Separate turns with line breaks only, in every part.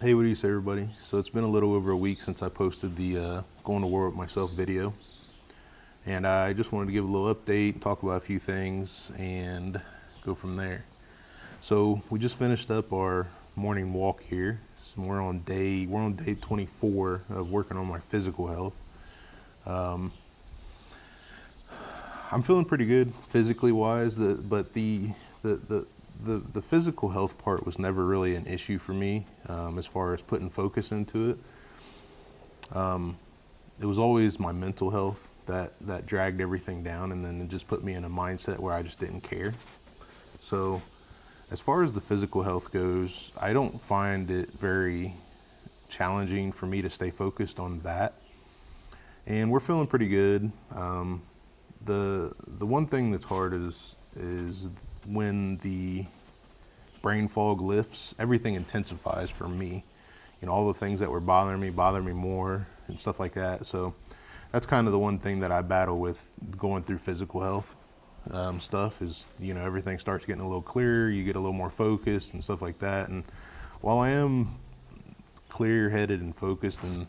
Hey, what do you say, everybody? So it's been a little over a week since I posted the Going to War with Myself video. And I just wanted to give a little update, talk about a few things, and go from there. So we just finished up our morning walk here. So we're on day 24 of working on my physical health. I'm feeling pretty good physically wise, but the physical health part was never really an issue for me as far as putting focus into it. It was always my mental health that dragged everything down, and then it just put me in a mindset where I just didn't care. So as far as the physical health goes, I don't find it very challenging for me to stay focused on that. And we're feeling pretty good. The one thing that's hard is when the brain fog lifts, everything intensifies for me. You know, all the things that were bothering me more and stuff like that. So that's kind of the one thing that I battle with going through physical health stuff is, you know, everything starts getting a little clearer, you get a little more focused and stuff like that. And while I am clear-headed and focused and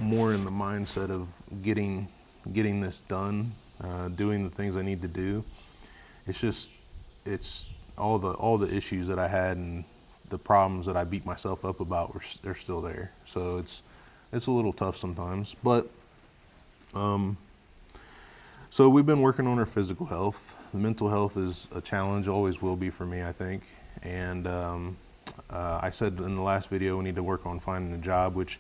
more in the mindset of getting this done, doing the things I need to do, it's all the issues that I had and the problems that I beat myself up about they're still there. So it's a little tough sometimes, but so we've been working on our physical health. The mental health is a challenge, always will be for me, I think. And I said in the last video we need to work on finding a job, which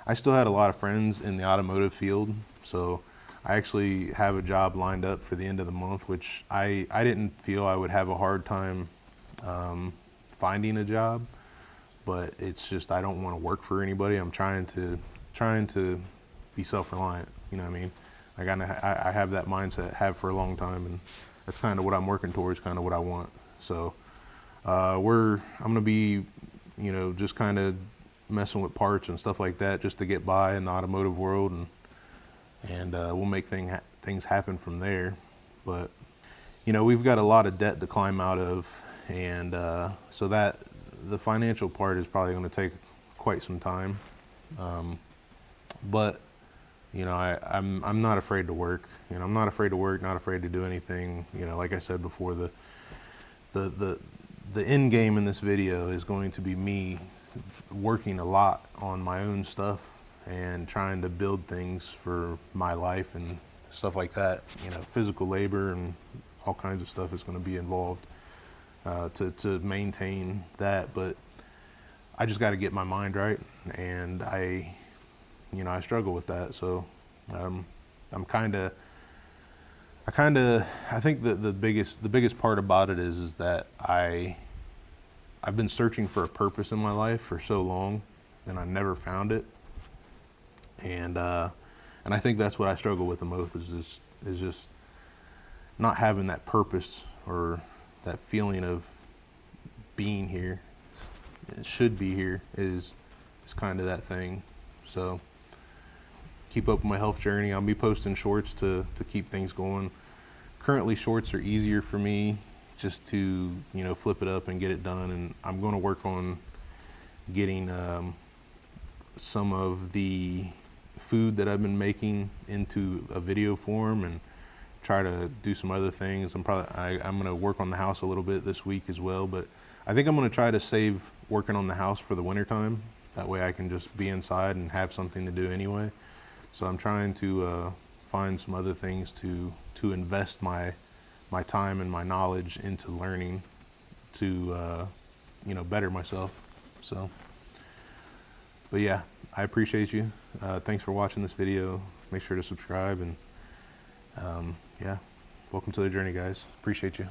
I still had a lot of friends in the automotive field. So I actually have a job lined up for the end of the month, which I didn't feel I would have a hard time finding a job, but it's just I don't want to work for anybody. I'm trying to be self-reliant, you know what I mean? I have that mindset, have for a long time, and that's kind of what I'm working towards, kind of what I want. So I'm gonna be, you know, just kind of messing with parts and stuff like that just to get by in the automotive world, and we'll make things happen from there. But you know, we've got a lot of debt to climb out of, and so that the financial part is probably going to take quite some time. But you know, I'm not afraid to work. You know, I'm not afraid to work, not afraid to do anything. You know, like I said before, the end game in this video is going to be me working a lot on my own stuff and trying to build things for my life and stuff like that. You know, physical labor and all kinds of stuff is going to be involved to maintain that. But I just got to get my mind right, and I struggle with that. So I think that the biggest part about it is that I've been searching for a purpose in my life for so long, and I never found it. And I think that's what I struggle with the most is just not having that purpose or that feeling of being here. It should be here is kind of that thing. So keep up with my health journey. I'll be posting shorts to keep things going. Currently, shorts are easier for me just to, you know, flip it up and get it done. And I'm going to work on getting some of the food that I've been making into a video form and try to do some other things. I'm going to work on the house a little bit this week as well, but I think I'm going to try to save working on the house for the winter time. That way I can just be inside and have something to do anyway. So I'm trying to find some other things to invest my time and my knowledge into learning to you know, better myself. So, but yeah, I appreciate you. Thanks for watching this video. Make sure to subscribe, and yeah, welcome to the journey, guys. Appreciate you.